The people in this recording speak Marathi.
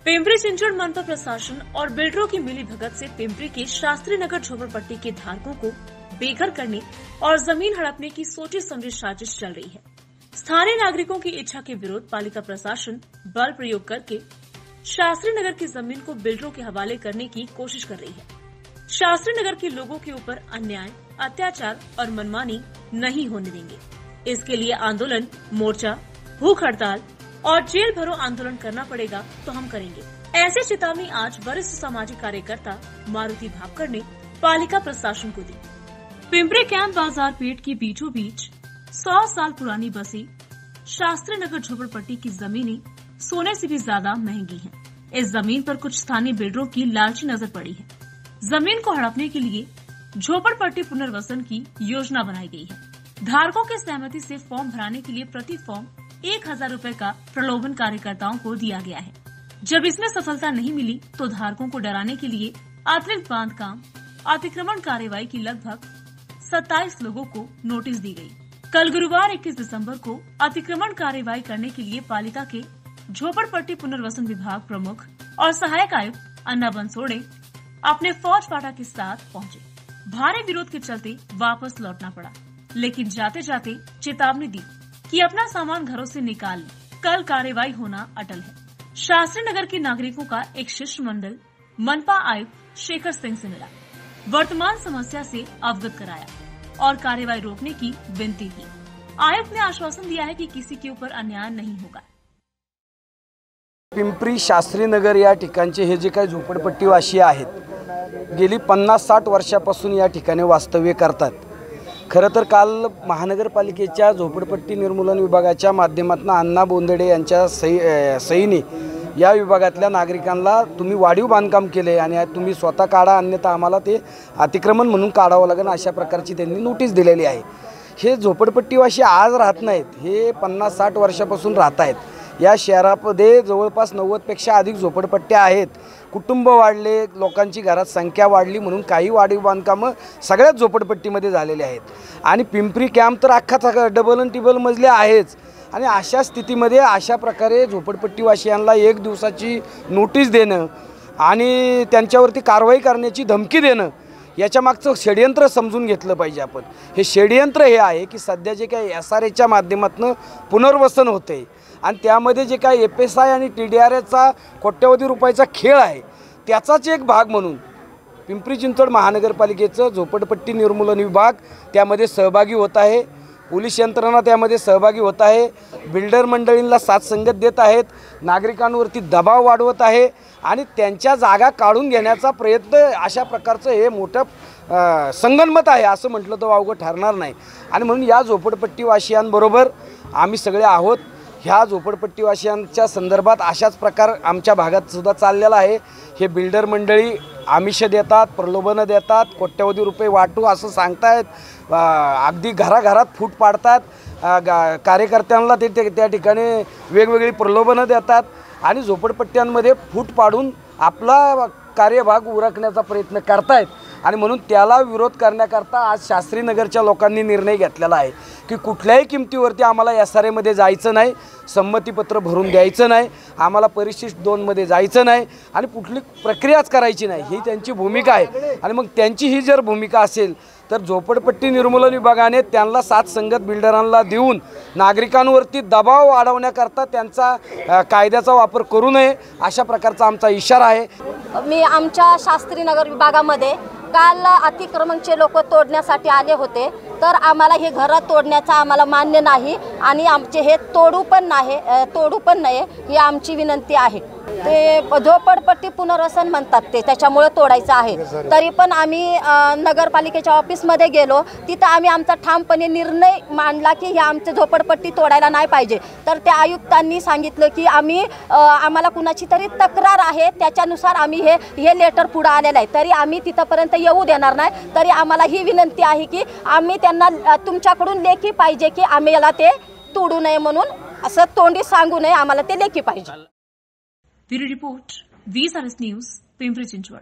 पिंपरी चिंचवड मनपा प्रशासन और बिल्डरों की मिलीभगत से पिंपरी के शास्त्री नगर झोपड़पट्टी के धारकों को बेघर करने और जमीन हड़पने की सोची समझी साजिश चल रही है। स्थानीय नागरिकों की इच्छा के विरोध पालिका प्रशासन बल प्रयोग करके शास्त्री नगर की जमीन को बिल्डरों के हवाले करने की कोशिश कर रही है। शास्त्री नगर के लोगों के ऊपर अन्याय, अत्याचार और मनमानी नहीं होने देंगे। इसके लिए आंदोलन, मोर्चा, भूख हड़ताल और जेल भरो आंदोलन करना पड़ेगा तो हम करेंगे। ऐसी चेतावनी आज वरिष्ठ सामाजिक कार्यकर्ता मारुति भापकर ने पालिका प्रशासन को दी। पिंपरी कैंप बाजार पेट के बीचों बीच 100 साल पुरानी बसी शास्त्री नगर झोपड़पट्टी की जमीनें सोने से भी ज्यादा महंगी हैं। इस जमीन पर कुछ स्थानीय बिल्डरों की लालची नजर पड़ी है। जमीन को हड़पने के लिए झोपड़पट्टी पुनर्वसन की योजना बनाई गई है। धारकों के सहमति से फॉर्म भराने के लिए प्रति फॉर्म 1000 रुपए का प्रलोभन कार्यकर्ताओं को दिया गया है। जब इसमें सफलता नहीं मिली तो धारकों को डराने के लिए अतिरिक्त बांध काम अतिक्रमण कार्यवाही की लगभग 27 लोगों को नोटिस दी गई। कल गुरुवार 21 दिसंबर को अतिक्रमण कार्यवाही करने के लिए पालिका के झोपड़पट्टी पुनर्वसन विभाग प्रमुख और सहायक आयुक्त अन्ना बंसोड़े अपने फौज फाटा के साथ पहुंचे। भारी विरोध के चलते वापस लौटना पड़ा, लेकिन जाते जाते चेतावनी दी कि अपना सामान घरों से निकाल लें। कल कार्यवाही होना अटल है। शास्त्री नगर के नागरिकों का एक शिष्टमंडल मनपा आयुक्त शेखर सिंह से मिला, वर्तमान समस्या से अवगत कराया और कार्यवाही रोकने की विनती की। आयुक्त ने आश्वासन दिया है कि किसी के ऊपर अन्याय नहीं होगा। पिंपरी शास्त्री नगर या ठिकाणचे हे जे काही झोपडपट्टीवासी आहेत, गेली 50-60 वर्षापासून या ठिकाणी वास्तव्य करतात। खरं तर काल महानगरपालिकेच्या झोपडपट्टी निर्मूलन विभागाच्या माध्यमातून अण्णा बोंदडे यांच्या सहीने या विभागातल्या नागरिकांना तुम्ही वाढीव बांधकाम केले आणि तुम्ही स्वतः काढा, अन्यथा आम्हाला ते अतिक्रमण म्हणून काढावं लागेल, अशा प्रकारची त्यांनी नोटीस दिलेली आहे। हे झोपडपट्टीवासी आज राहत नाहीत, हे 50-60 वर्षापासून राहत आहेत। या शहरामध्ये जवळपास 90पेक्षा अधिक झोपडपट्ट्या आहेत। कुटुंब वाढले, लोकांची घरात संख्या वाढली म्हणून काही वाढीव बांधकामं सगळ्याच झोपडपट्टीमध्ये झालेली आहेत आणि पिंपरी कॅम्प तर अख्खा डबल आणि टिबल मजले आहेच। आणि अशा स्थितीमध्ये अशा प्रकारे झोपडपट्टीवासियांना 1 दिवसाची नोटीस देणं आणि त्यांच्यावरती कारवाई करण्याची धमकी देणं, याच्या मागचं षडयंत्र समजून घेतलं पाहिजे आपण। हे षडयंत्र हे आहे की सध्या जे काही SRAच्या माध्यमातून पुनर्वसन होते आणि त्यामध्ये जे काही FSI आणि TDRAचा कोट्यवधी रुपयाचा खेळ आहे, त्याचाच एक भाग म्हणून पिंपरी चिंचवड महानगरपालिकेचं झोपडपट्टी निर्मूलन विभाग त्यामध्ये सहभागी होत आहे। पोलीस यंत्रणा त्यामध्ये सहभागी होत आहे। बिल्डर मंडळींना साथ संगत देत आहेत, नागरिकांवरती दबाव वाढवत आहे आणि त्यांच्या जागा काढून घेण्याचा प्रयत्न, अशा प्रकारचं हे मोठं संगनमत आहे असं म्हटलं तर वावगं ठरणार नाही। आणि म्हणून या झोपडपट्टीवासियांबरोबर आम्ही सगळे आहोत। ह्या झोपडपट्टीवासियांच्या संदर्भात अशाच प्रकार आमच्या भागात सुद्धा चाललेला आहे। हे बिल्डर मंडळी आमिष देतात, प्रलोभनं देतात, कोट्यवधी रुपये वाटू असं सांगतायत, अगदी घराघरात फूट पाडतात, कार्यकर्त्यांना ते त्या ठिकाणी वेगवेगळी प्रलोभनं देतात आणि झोपडपट्ट्यांमध्ये फूट पाडून आपला कार्यभाग उरकण्याचा प्रयत्न करतायत। आणि म्हणून त्याला विरोध करण्याकरता आज शास्त्री नगरच्या लोकांनी निर्णय घेतलेला आहे की कुठल्याही किमतीवरती आम्हाला SRAमध्ये जायचं नाही, संमतीपत्र भरून द्यायचं नाही, आम्हाला परिशिष्ट 2 मध्ये जायचं नाही आणि कुठली प्रक्रियाच करायची नाही, ही त्यांची भूमिका आहे। आणि मग त्यांची ही जर भूमिका असेल तर झोपडपट्टी निर्मूलन विभागाने त्यांना साथ संगत बिल्डरांना देऊन नागरिकांवरती दबाव वाढवण्याकरता त्यांचा कायद्याचा वापर करू नये, अशा प्रकारचा आमचा इशारा आहे। मी आमच्या शास्त्री नगर विभागामध्ये काल अतिक्रमणचे लोक तोडण्यासाठी आले होते, तर आम्हाला हे घर तोडण्याचं आम्हाला मान्य नाही आणि आमचे हे तोडू पण नाही ही आमची विनंती आहे। ते झोपडपट्टी पुनर्वसन म्हणतात ते, त्याच्यामुळे तोडायचं आहे। तरी पण आम्ही नगरपालिकेच्या ऑफिसमध्ये गेलो, तिथं आम्ही आमचा ठामपणे निर्णय मांडला की हे आमचे झोपडपट्टी तोडायला नाही पाहिजे। तर त्या आयुक्तांनी सांगितलं की आम्हाला कुणाची तरी तक्रार आहे, त्याच्यानुसार आम्ही हे लेटर पुढे आलेलं आहे, तरी आम्ही तिथपर्यंत येऊ देणार नाही। तरी आम्हाला ही विनंती आहे की आम्ही त्यांना तुमच्याकडून लेखी पाहिजे की आम्हाला ते तोडू नये, म्हणून असं तोंडी सांगू नये, आम्हाला ते लेखी पाहिजे। Bureau report, VSRS news, Pimpri Chinchwad.